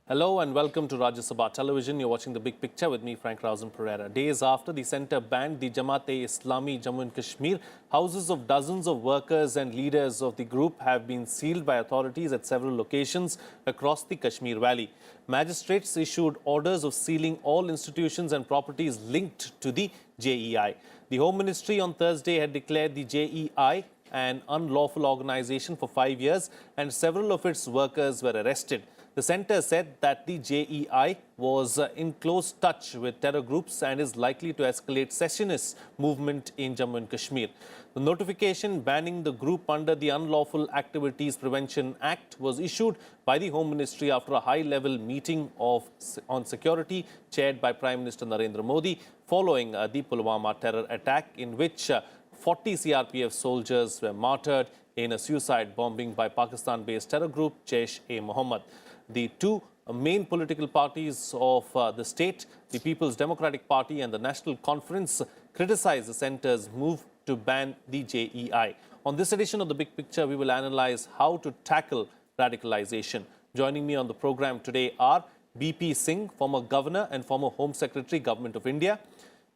Hello and welcome to Rajya Sabha Television. You're watching The Big Picture with me, Frank Rausen Pereira. Days after the centre banned the Jamaat-e-Islami Jammu and Kashmir, houses of dozens of workers and leaders of the group have been sealed by authorities at several locations across the Kashmir Valley. Magistrates issued orders of sealing all institutions and properties linked to the JEI. The Home Ministry on Thursday had declared the JEI an unlawful organisation for 5 years and several of its workers were arrested. The centre said that the JEI was in close touch with terror groups and is likely to escalate secessionist movement in Jammu and Kashmir. The notification banning the group under the Unlawful Activities Prevention Act was issued by the Home Ministry after a high-level meeting on security chaired by Prime Minister Narendra Modi following the Pulwama terror attack in which 40 CRPF soldiers were martyred in a suicide bombing by Pakistan-based terror group Jaish-e-Mohammed. The two main political parties of the state, the People's Democratic Party and the National Conference, criticized the centre's move to ban the JEI. On this edition of The Big Picture, we will analyze how to tackle radicalization. Joining me on the program today are BP Singh, former Governor and former Home Secretary, Government of India,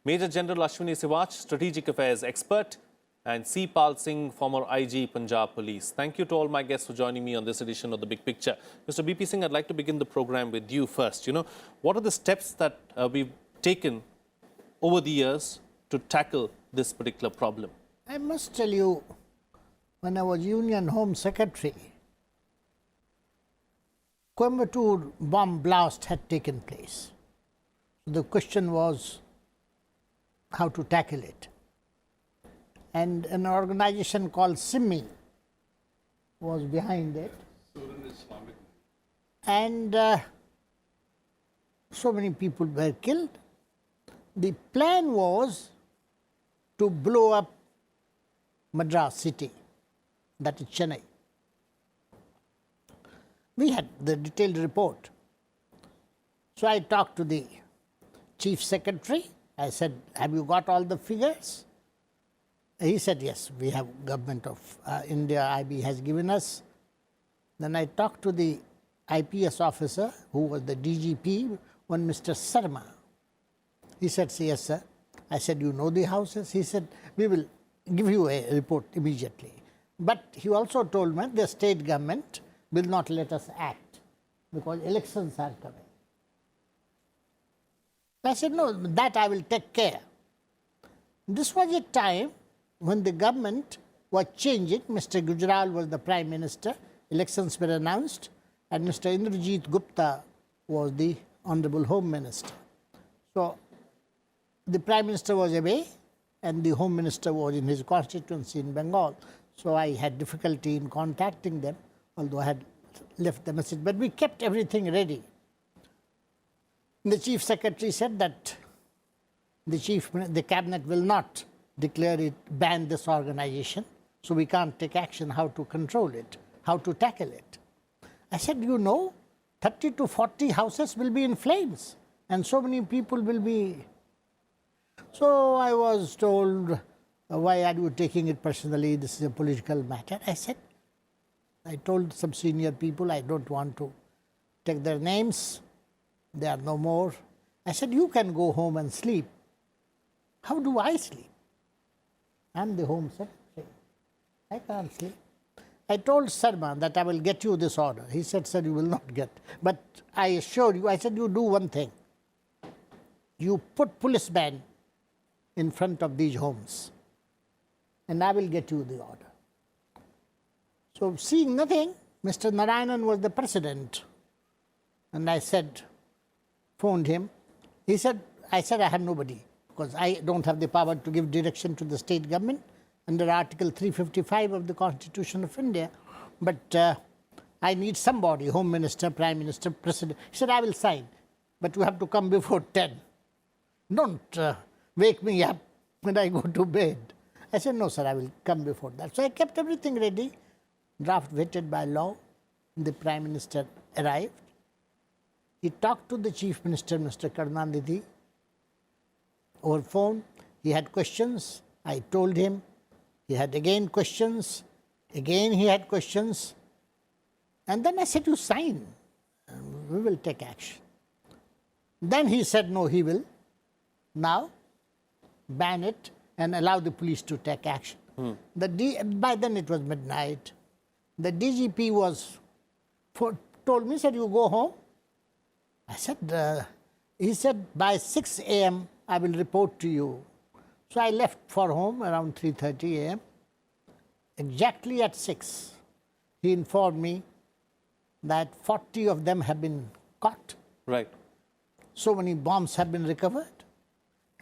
Major General Ashwini Sivach, Strategic Affairs Expert, and C. Pal Singh, former IG, Punjab Police. Thank you to all my guests for joining me on this edition of The Big Picture. Mr. BP Singh, I'd like to begin the program with you first. What are the steps that we've taken over the years to tackle this particular problem? I must tell you, when I was Union Home Secretary, Coimbatore bomb blast had taken place. The question was how to tackle it. And an organization called SIMI was behind it. And so many people were killed. The plan was to blow up Madras city, that is Chennai. We had the detailed report. So I talked to the Chief Secretary. I said, have you got all the figures? He said, yes, we have Government of India, IB has given us. Then I talked to the IPS officer, who was the DGP, one Mr. Sarma. He said, yes, sir. I said, you know the houses? He said, we will give you a report immediately. But he also told me the state government will not let us act because elections are coming. I said, no, that I will take care. This was a time when the government was changing. Mr. Gujral was the Prime Minister, elections were announced, and Mr. Indrajit Gupta was the Honorable Home Minister. So the Prime Minister was away and the Home Minister was in his constituency in Bengal. So I had difficulty in contacting them, although I had left the message. But we kept everything ready. The Chief Secretary said that the Cabinet will not declare it, ban this organization, so we can't take action how to control it, how to tackle it. I said, 30 to 40 houses will be in flames and so many people will be. So I was told, why are you taking it personally? This is a political matter. I told some senior people, I don't want to take their names. They are no more. I said, you can go home and sleep. How do I sleep? I'm the Home Secretary. I can't sleep. I told Sarma that I will get you this order. He said, sir, you will not get. But I assure you, I said, you do one thing. You put policemen in front of these homes and I will get you the order. So seeing nothing, Mr. Narayanan was the president. And I said, phoned him. He said, I have nobody because I don't have the power to give direction to the state government under Article 355 of the Constitution of India. But I need somebody, Home Minister, Prime Minister, President. He said, I will sign, but you have to come before 10. Don't wake me up when I go to bed. I said, no, sir, I will come before that. So I kept everything ready, draft vetted by law. The Prime Minister arrived. He talked to the Chief Minister, Mr. Karunanidhi, over phone. He had questions. I told him. He had again questions. Again he had questions. And then I said, you sign. we will take action. Then he said, no, he will now ban it and allow the police to take action. By then it was midnight. The DGP told me, said, you go home. I said, he said, by 6 a.m. I will report to you. So I left for home around 3:30 a.m. Exactly at 6, he informed me that 40 of them have been caught. Right. So many bombs have been recovered.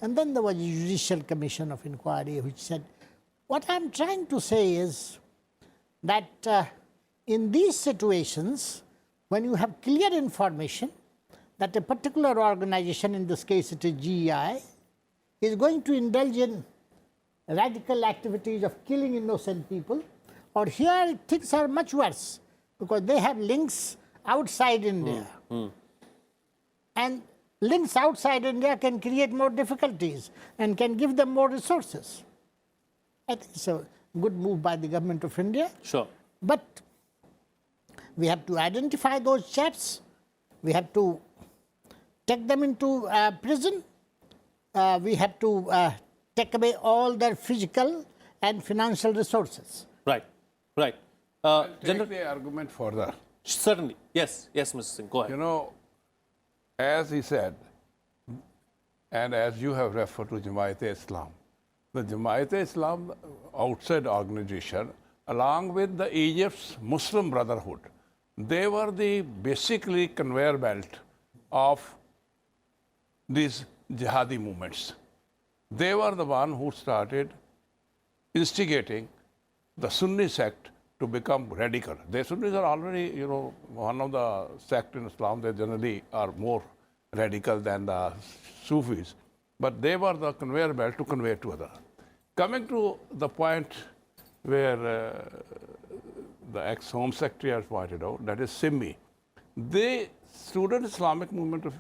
And then there was a judicial commission of inquiry which said, what I'm trying to say is that in these situations, when you have clear information that a particular organization, in this case it is GEI, is going to indulge in radical activities of killing innocent people, or here things are much worse because they have links outside India. And links outside India can create more difficulties and can give them more resources. I think it's a good move by the government of India. Sure. But we have to identify those chaps. We have to take them into prison. We have to take away all their physical and financial resources. Right. Right. Take the argument further. Certainly. Yes. Yes, Mr. Singh. Go ahead. You know, as he said, and as you have referred to Jamaat-e-Islam, the Jamaat-e-Islam outside organization, along with the Egypt's Muslim Brotherhood, they were the basically conveyor belt of these jihadi movements. They were the one who started instigating the Sunni sect to become radical. The Sunnis are already, you know, one of the sect in Islam. They generally are more radical than the Sufis. But they were the conveyor belt to convey to others. Coming to the point where the ex-Home Secretary has pointed out, that is SIMI. The student Islamic movement of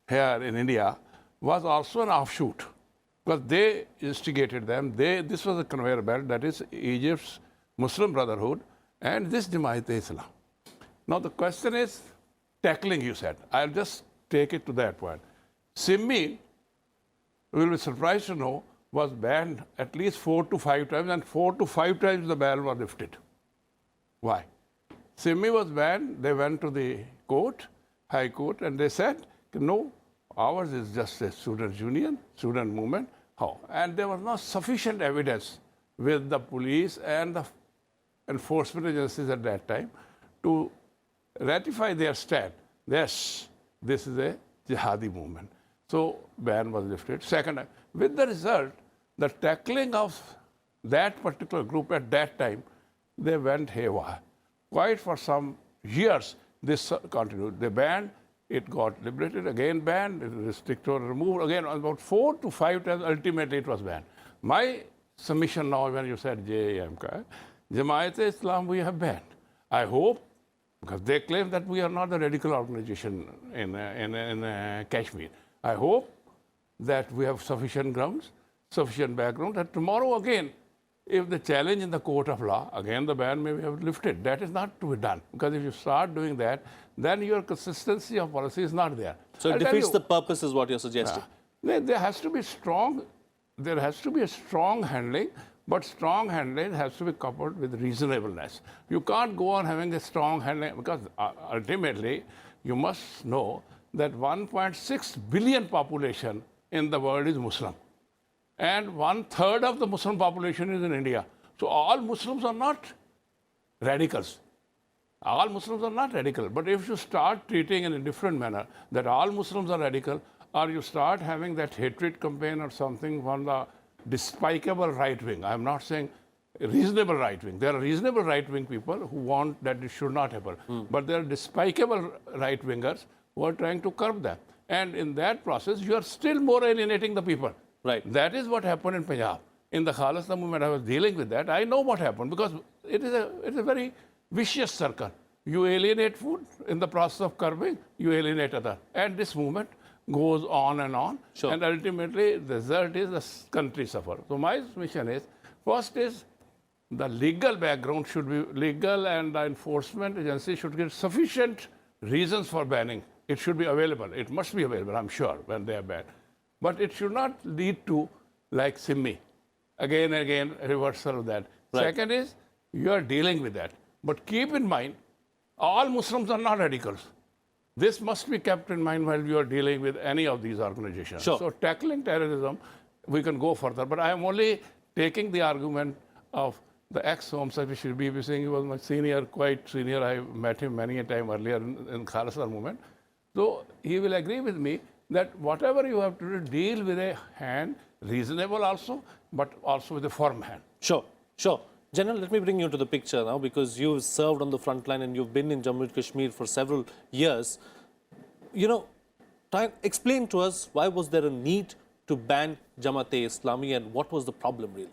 here in India was also an offshoot because they instigated them. This was a conveyor belt, that is Egypt's Muslim Brotherhood and this Jamaat-e-Islam. Now the question is tackling, you said. I'll just take it to that point. SIMI, we will be surprised to know, was banned at least 4 to 5 times, and 4 to 5 times the ban was lifted. Why? SIMI was banned. They went to the court, High Court, and they said, no, ours is just a student union, student movement. How? And there was not sufficient evidence with the police and the enforcement agencies at that time to ratify their stand. Yes, this is a jihadi movement. So ban was lifted. Second, with the result, the tackling of that particular group at that time, they went haywire. Quite for some years, this continued. They banned, it got liberated, again banned, it restricted or removed, again about 4 to 5 times, ultimately it was banned. My submission now, when you said JAM, Jamaat-e-Islam we have banned. I hope, because they claim that we are not a radical organization in Kashmir. I hope that we have sufficient grounds, sufficient background, that tomorrow again, if the challenge in the court of law, again the ban may be lifted. That is not to be done. Because if you start doing that, then your consistency of policy is not there. So it defeats the purpose is what you're suggesting. There has to be a strong handling, but strong handling has to be coupled with reasonableness. You can't go on having a strong handling, because ultimately you must know that 1.6 billion population in the world is Muslim. And 1/3 of the Muslim population is in India. So all Muslims are not radicals. All Muslims are not radical. But if you start treating in a different manner, that all Muslims are radical, or you start having that hatred campaign or something from the despicable right wing. I'm not saying reasonable right wing. There are reasonable right wing people who want that it should not happen. But there are despicable right wingers who are trying to curb that. And in that process, you are still more alienating the people. Right. That is what happened in Punjab. In the Khalsa movement, I was dealing with that. I know what happened because it is a very vicious circle. You alienate food in the process of curbing, you alienate other. And this movement goes on and on. Sure. And ultimately, the result is the country suffers. So my mission is, first is the legal background should be legal, and the enforcement agency should get sufficient reasons for banning, it should be available. It must be available, I'm sure, when they are banned. But it should not lead to, like Simmi, again and again, reversal of that. Right. Second is, you are dealing with that. But keep in mind, all Muslims are not radicals. This must be kept in mind while you are dealing with any of these organizations. Sure. So tackling terrorism, we can go further. But I am only taking the argument of the ex-Home Secretary B.B. Singh. He was my senior, quite senior. I met him many a time earlier in Khalistan movement. So he will agree with me that whatever you have to do, deal with a hand, reasonable also, but also with a firm hand. Sure, sure. General, let me bring you to the picture now because you've served on the front line and you've been in Jammu and Kashmir for several years. You know, explain to us why was there a need to ban Jamaat-e-Islami and what was the problem really?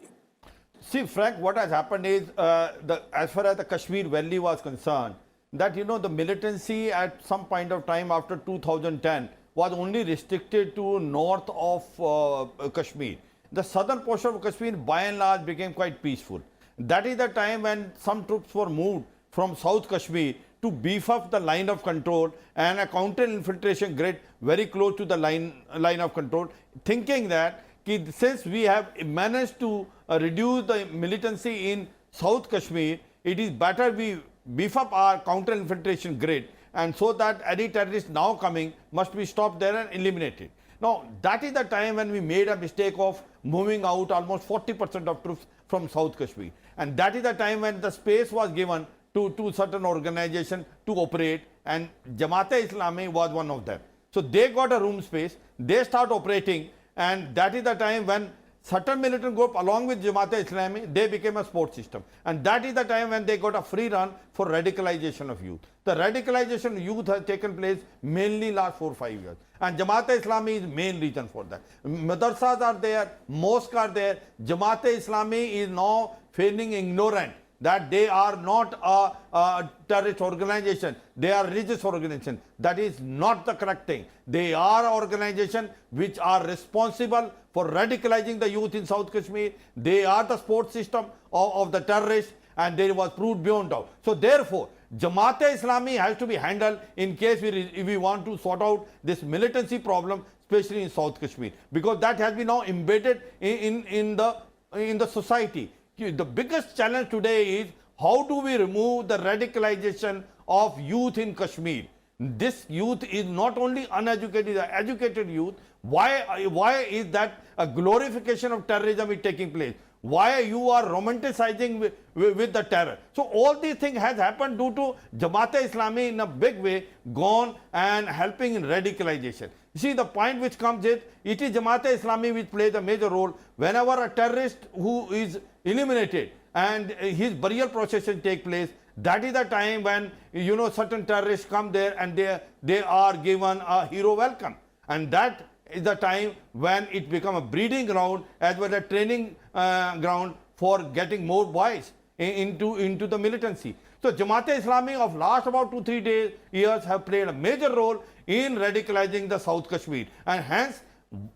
See, Frank, what has happened is, as far as the Kashmir Valley was concerned, that, you know, the militancy at some point of time after 2010 was only restricted to north of Kashmir. The southern portion of Kashmir, by and large, became quite peaceful. That is the time when some troops were moved from South Kashmir to beef up the line of control and a counter-infiltration grid very close to the line of control, thinking that since we have managed to reduce the militancy in South Kashmir, it is better we beef up our counter-infiltration grid, and so that any terrorist now coming must be stopped there and eliminated. Now, that is the time when we made a mistake of moving out almost 40% of troops from South Kashmir. And that is the time when the space was given to certain organizations to operate, and Jamaat-e-Islami was one of them. So they got a room space, they start operating, and that is the time when certain militant group along with Jamaat-e-Islami, they became a support system. And that is the time when they got a free run for radicalization of youth. The radicalization of youth has taken place mainly last 4 or 5 years. And Jamaat-e-Islami is main reason for that. Madrasas are there, mosques are there. Jamaat-e-Islami is now feeling ignorant that they are not a terrorist organization, they are religious organization. That is not the correct thing. They are an organization which are responsible for radicalizing the youth in South Kashmir. They are the support system of the terrorists, and they was proved beyond doubt. So therefore, Jamaat-e-Islami has to be handled in case if we want to sort out this militancy problem, especially in South Kashmir, because that has been now embedded in the society. The biggest challenge today is how do we remove the radicalization of youth in Kashmir. This youth is not only uneducated, the educated youth. Why is that a glorification of terrorism is taking place? Why you are romanticizing with the terror? So all these things has happened due to Jamaat-e-Islami in a big way gone and helping in radicalization. You see, the point which comes is, it is Jamaat-e-Islami which plays a major role. Whenever a terrorist who is eliminated and his burial procession take place, that is the time when, you know, certain terrorists come there and they are given a hero welcome. And that is the time when it becomes a breeding ground as well as training ground for getting more boys into the militancy. So Jamaat-e-Islami of last about 2-3 years have played a major role in radicalizing the South Kashmir, and hence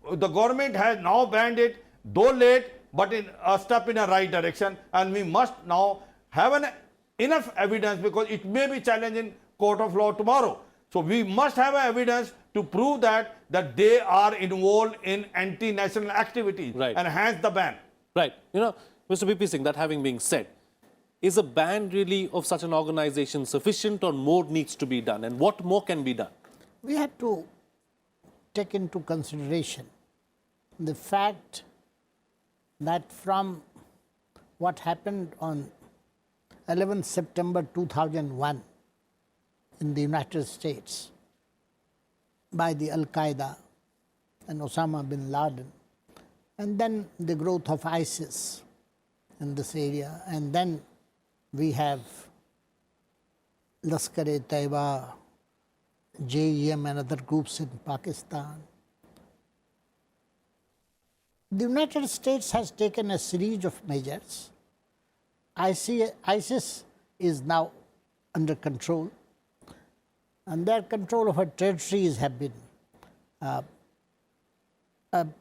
the government has now banned it, though late, but in a step in a right direction, and we must now have enough evidence, because it may be challenged in court of law tomorrow. So we must have evidence to prove that they are involved in anti-national activities, right, and hence the ban. Right. You know, Mr. B.P. Singh, that having been said, is a ban really of such an organization sufficient, or more needs to be done? And what more can be done? We have to take into consideration the fact that from what happened on 11 September 2001 in the United States by the Al-Qaeda and Osama bin Laden, and then the growth of ISIS in this area, and then we have Lashkar-e-Taiba, JEM and other groups in Pakistan. The United States has taken a series of measures. ISIS is now under control, and their control over territories have been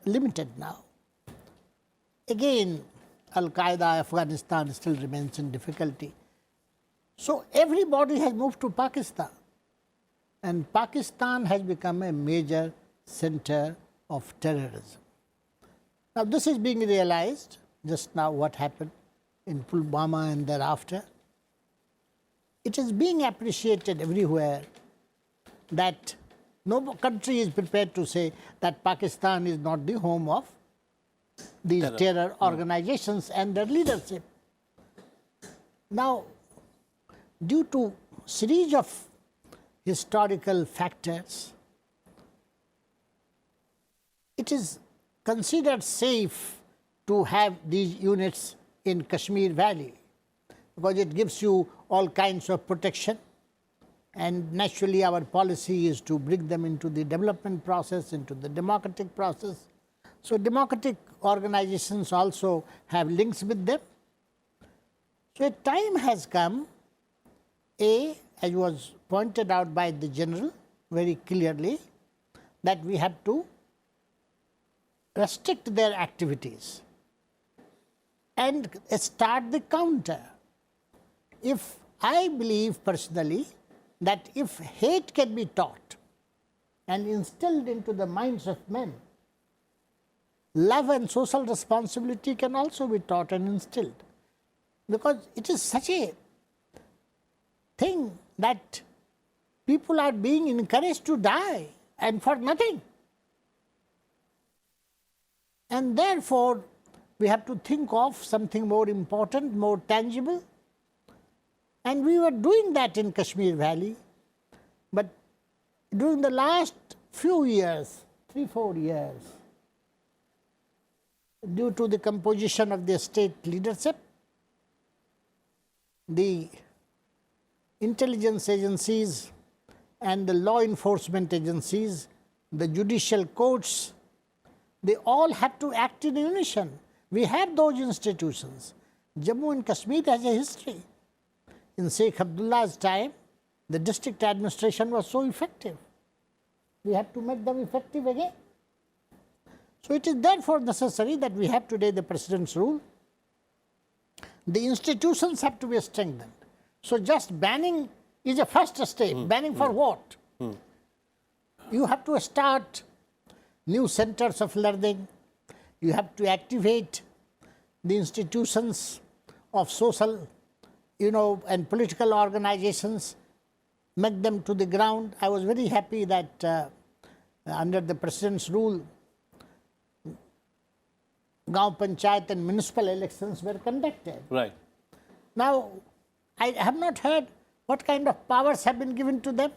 limited now. Again, Al-Qaeda, Afghanistan still remains in difficulty. So everybody has moved to Pakistan. And Pakistan has become a major center of terrorism. Now, this is being realized just now what happened in Pulwama and thereafter. It is being appreciated everywhere that no country is prepared to say that Pakistan is not the home of these terror organizations and their leadership. Now, due to series of historical factors, it is considered safe to have these units in Kashmir Valley because it gives you all kinds of protection, and naturally our policy is to bring them into the development process, into the democratic process. So democratic organizations also have links with them. So a time has come, as was pointed out by the general very clearly, that we have to restrict their activities and start the counter. If I believe personally that if hate can be taught and instilled into the minds of men, love and social responsibility can also be taught and instilled. Because it is such a thing that people are being encouraged to die and for nothing. And therefore, we have to think of something more important, more tangible. And we were doing that in Kashmir Valley. But during the last few years, 3-4 years, due to the composition of the state leadership, the intelligence agencies and the law enforcement agencies, the judicial courts, they all have to act in unison. We have those institutions. Jammu and Kashmir has a history. In Sheikh Abdullah's time, the district administration was so effective. We have to make them effective again. So it is therefore necessary that we have today the President's rule. The institutions have to be strengthened. So just banning is a first step. Banning for what? You have to start new centers of learning. You have to activate the institutions of social, and political organizations, make them to the ground. I was very happy that under the President's rule, Gaon Panchayat and municipal elections were conducted. Right. Now, I have not heard what kind of powers have been given to them.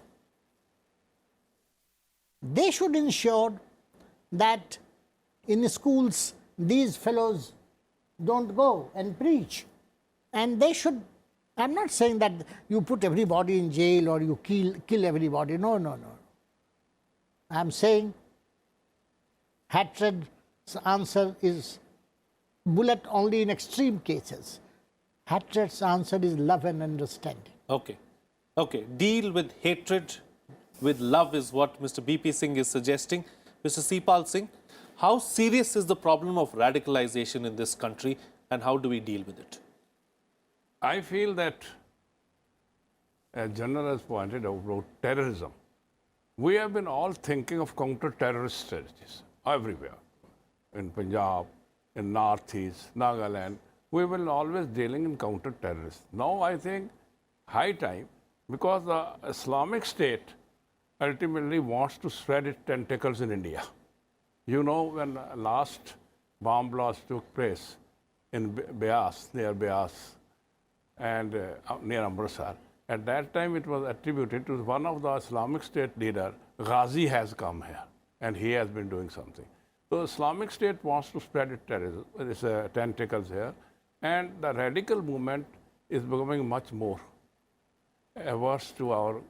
They should ensure that in schools these fellows don't go and preach. And they should, I'm not saying that you put everybody in jail or you kill everybody. No. I'm saying hatred's answer is bullet only in extreme cases. Hatred's answer is love and understanding. Okay. Deal with hatred with love is what Mr. BP Singh is suggesting. Mr. Sipal Singh, how serious is the problem of radicalization in this country and how do we deal with it? I feel that, as General has pointed out, about terrorism, we have been all thinking of counter-terrorist strategies everywhere. In Punjab, in Northeast, Nagaland, we will always dealing in counter-terrorists. Now I think high time, because the Islamic State ultimately wants to spread its tentacles in India. You know, when last bomb blast took place in Beas, near Beas, and near Amritsar, at that time it was attributed to one of the Islamic State leader, Ghazi has come here, and he has been doing something. So Islamic State wants to spread its tentacles here, and the radical movement is becoming much more averse to our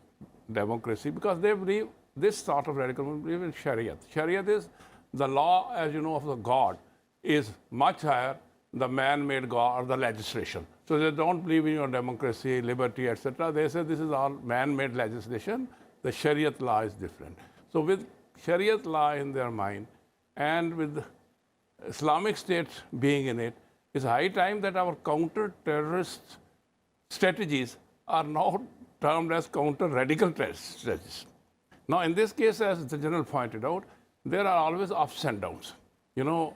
democracy because they believe this sort of radical movement believe in Shariat. Shariat is the law, as you know, of the God is much higher the man-made God or the legislation. So they don't believe in your democracy, liberty, etc. They say this is all man-made legislation. The Shariat law is different. So with Shariat law in their mind and with Islamic State being in it, it's high time that our counter-terrorist strategies are now termed as counter-radical strategies. Now, in this case, as the general pointed out, there are always ups and downs. You know,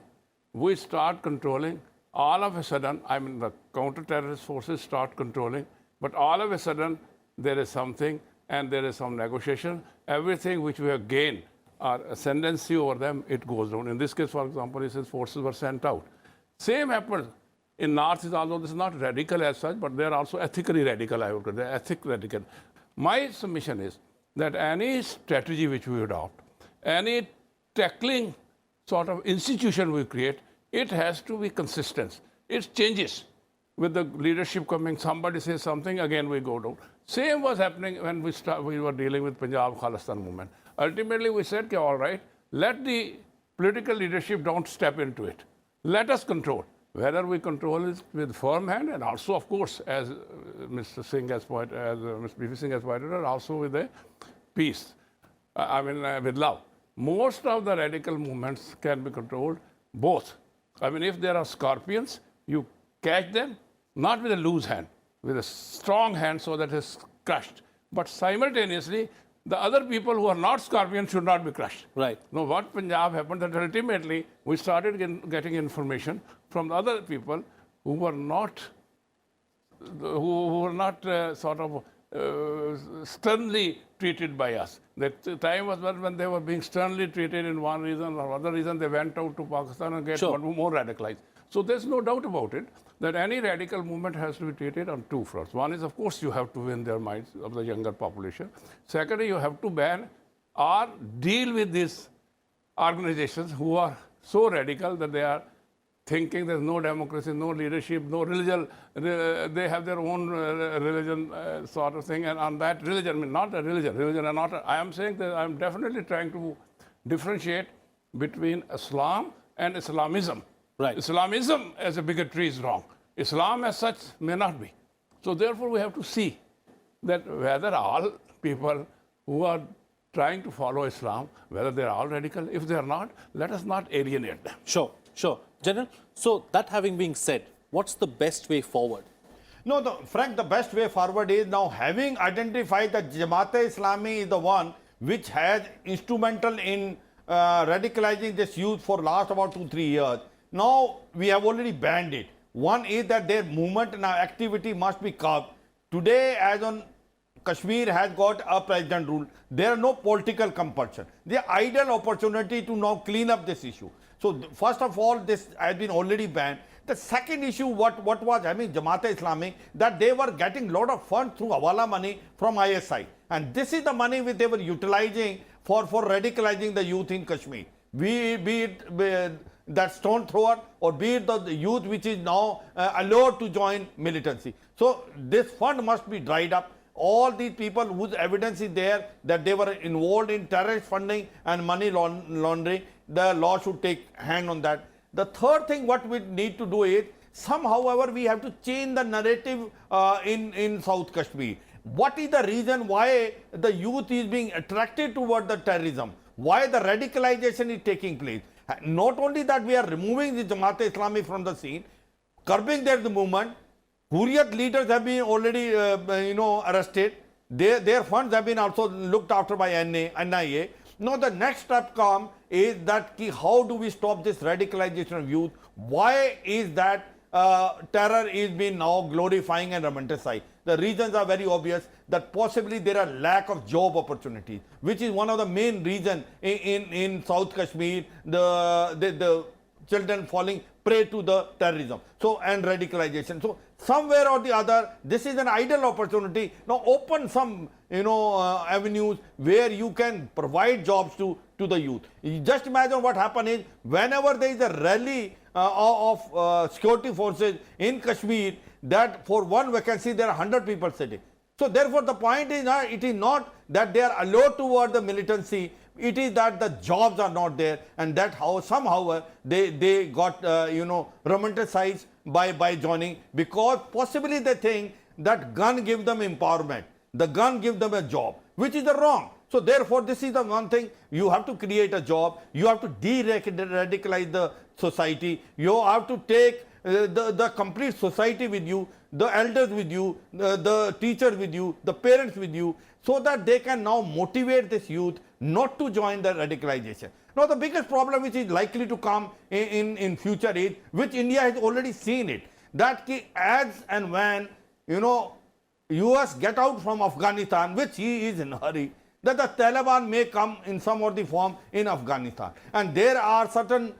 we start controlling, all of a sudden, I mean, the counter-terrorist forces start controlling, but all of a sudden, there is something and there is some negotiation. Everything which we have gained, our ascendancy over them, it goes down. In this case, for example, he says forces were sent out. Same happens in North, although this is not radical as such, but they are also ethically radical, I would say. They are ethic radical. My submission is that any strategy which we adopt, any tackling sort of institution we create, it has to be consistent. It changes with the leadership coming. Somebody says something, again we go down. Same was happening when we were dealing with Punjab Khalistan movement. Ultimately, we said, okay, all right, let the political leadership don't step into it. Let us control. Whether we control it with firm hand and also, of course, as Mr. Singh has pointed, as Mr. B.V. Singh has pointed out, also with a peace. With love. Most of the radical movements can be controlled both. I mean, if there are scorpions, you catch them, not with a loose hand, with a strong hand so that it's crushed. But simultaneously, the other people who are not scorpions should not be crushed. Right. Now, what Punjab happened that ultimately we started getting information from the other people who were not, sternly treated by us. The time was when they were being sternly treated in one reason or other reason. They went out to Pakistan and get more radicalized. So there's no doubt about it that any radical movement has to be treated on two fronts. One is, of course, you have to win their minds of the younger population. Secondly, you have to ban or deal with these organizations who are so radical that they are thinking there's no democracy, no leadership, no religion. They have their own religion sort of thing. And on that religion, I mean, not a religion. Religion are not. I am saying that I'm definitely trying to differentiate between Islam and Islamism. Right. Islamism as a bigotry is wrong. Islam as such may not be. So therefore, we have to see that whether all people who are trying to follow Islam, whether they're all radical. If they're not, let us not alienate them. Sure, sure. General, so that having been said, what's the best way forward? No, Frank, the best way forward is now having identified that Jamaat-e-Islami is the one which has instrumental in radicalizing this youth for last about 2-3 years. Now we have already banned it. One is that their movement and activity must be curbed. Today, as on Kashmir has got a president rule, there are no political compulsion. The ideal opportunity to now clean up this issue. So first of all, this has been already banned. The second issue, what was having Jamaat-e-Islami, that they were getting lot of funds through Hawala money from ISI. And this is the money which they were utilizing for radicalizing the youth in Kashmir. Be it that stone thrower or be it the youth which is now allowed to join militancy. So this fund must be dried up. All these people whose evidence is there that they were involved in terrorist funding and money laundering, the law should take hand on that. The third thing what we need to do is, however, we have to change the narrative in South Kashmir. What is the reason why the youth is being attracted toward the terrorism? Why the radicalization is taking place? Not only that we are removing the Jamaat-e-Islami from the scene, curbing their movement, Hurriyat leaders have been already arrested. Their funds have been also looked after by NIA. Now the next step comes is that how do we stop this radicalization of youth? Why is that terror is being now glorifying and romanticized? The reasons are very obvious, that possibly there are lack of job opportunities, which is one of the main reasons in South Kashmir, the children falling prey to the terrorism and radicalization. So somewhere or the other, this is an ideal opportunity. Now open some avenues where you can provide jobs to the youth. You just imagine what happened is, whenever there is a rally of security forces in Kashmir, that for one vacancy there are 100 people sitting. So therefore the point is, it is not that they are allowed toward the militancy, it is that the jobs are not there, and that somehow they got romanticized by joining, because possibly they think that gun give them empowerment, the gun give them a job, which is the wrong. So therefore this is the one thing, you have to create a job, you have to de-radicalize the society, you have to take the complete society with you, the elders with you, the teachers with you, the parents with you. so that they can now motivate this youth not to join the radicalization. Now, the biggest problem which is likely to come in future is, which India has already seen it, that as and when, you know, US get out from Afghanistan, which he is in a hurry, that the Taliban may come in some or the form in Afghanistan. And there are certain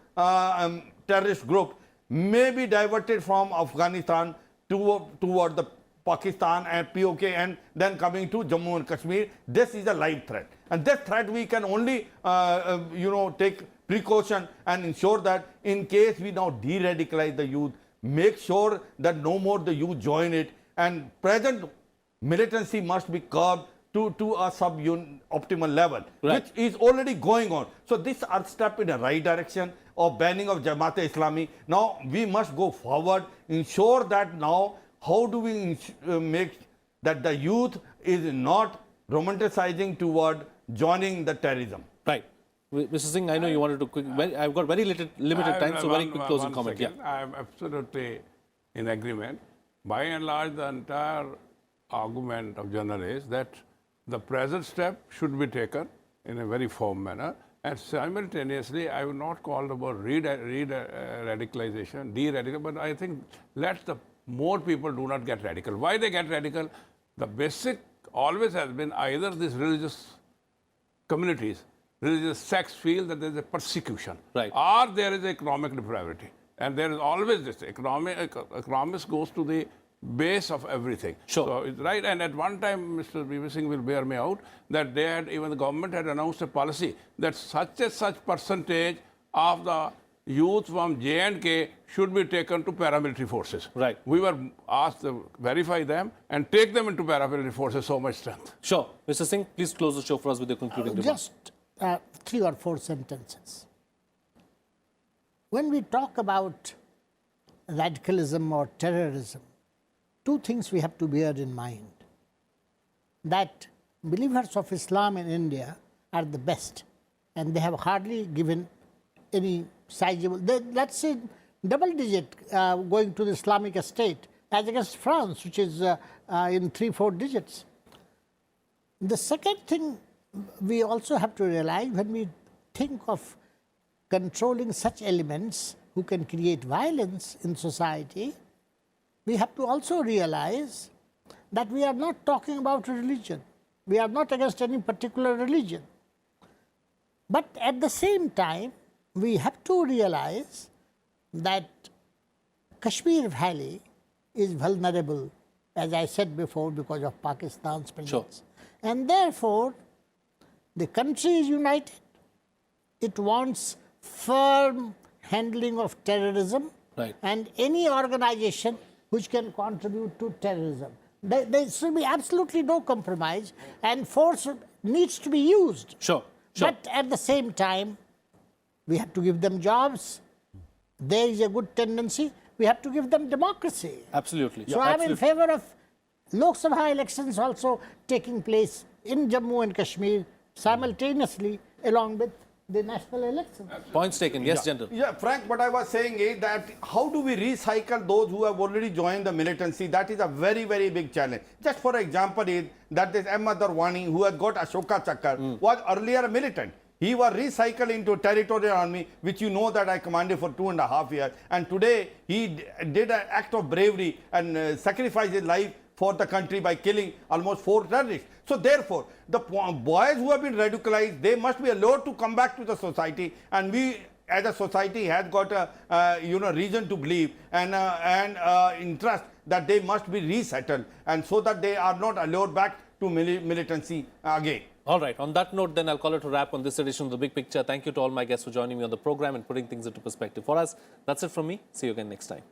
terrorist groups may be diverted from Afghanistan toward the Pakistan and POK and then coming to Jammu and Kashmir. This is a live threat. And this threat we can only, you know, take precaution and ensure that in case we now de-radicalize the youth, make sure that no more the youth join it, and present militancy must be curbed to a sub-optimal level, right, which is already going on. So this are step in the right direction of banning of Jamaat-e-Islami. Now we must go forward, ensure that now how do we make that the youth is not romanticizing toward joining the terrorism. Right. Mr. Singh, I know you wanted to quick. I've got very limited time, so very quick closing comment. Yeah. I am absolutely in agreement. By and large, the entire argument of journalists that the present step should be taken in a very firm manner, and simultaneously, I will not call about radicalization, de-radicalization, but I think let the more people do not get radical. Why they get radical? The basic always has been either these religious communities, religious sects feel that there is a persecution, right, or there is economic depravity. And there is always this economics goes to the base of everything. Sure. So it's right. And at one time, Mr. B.V. Singh will bear me out, that they had, even the government had announced a policy that such percentage of the youth from J&K should be taken to paramilitary forces. Right. We were asked to verify them and take them into paramilitary forces, so much strength. Sure. Mr. Singh, please close the show for us with your concluding remarks. Just 3 or 4 sentences. When we talk about radicalism or terrorism, 2 things we have to bear in mind. That believers of Islam in India are the best, and they have hardly given any sizable, let's say double digit going to the Islamic state, as against France, which is in 3-4 digits. The second thing we also have to realize, when we think of controlling such elements who can create violence in society, we have to also realize that we are not talking about religion. We are not against any particular religion. But at the same time, we have to realize that Kashmir Valley is vulnerable, as I said before, because of Pakistan's presence. Sure. And therefore, the country is united. It wants firm handling of terrorism, right, and any organization which can contribute to terrorism. There should be absolutely no compromise, and force needs to be used. Sure. Sure. But at the same time, we have to give them jobs. There is a good tendency. We have to give them democracy. Absolutely. So Yeah, I'm in favor of Lok Sabha elections also taking place in Jammu and Kashmir simultaneously along with the national elections. Points taken. Yes, General. Yeah, Frank, what I was saying is that how do we recycle those who have already joined the militancy? That is a very, very big challenge. Just for example, is that this Ahmad Darwani, who has got Ashoka Chakra, was earlier a militant. He was recycled into territorial army, which you know that I commanded for 2.5 years. And today he did an act of bravery and sacrificed his life for the country by killing almost 4 terrorists. So therefore, the boys who have been radicalized, they must be allowed to come back to the society, and we as a society has got a reason to believe and interest that they must be resettled, and so that they are not allowed back to militancy again. All right. On that note, then I'll call it a wrap on this edition of The Big Picture. Thank you to all my guests for joining me on the program and putting things into perspective for us. That's it from me. See you again next time.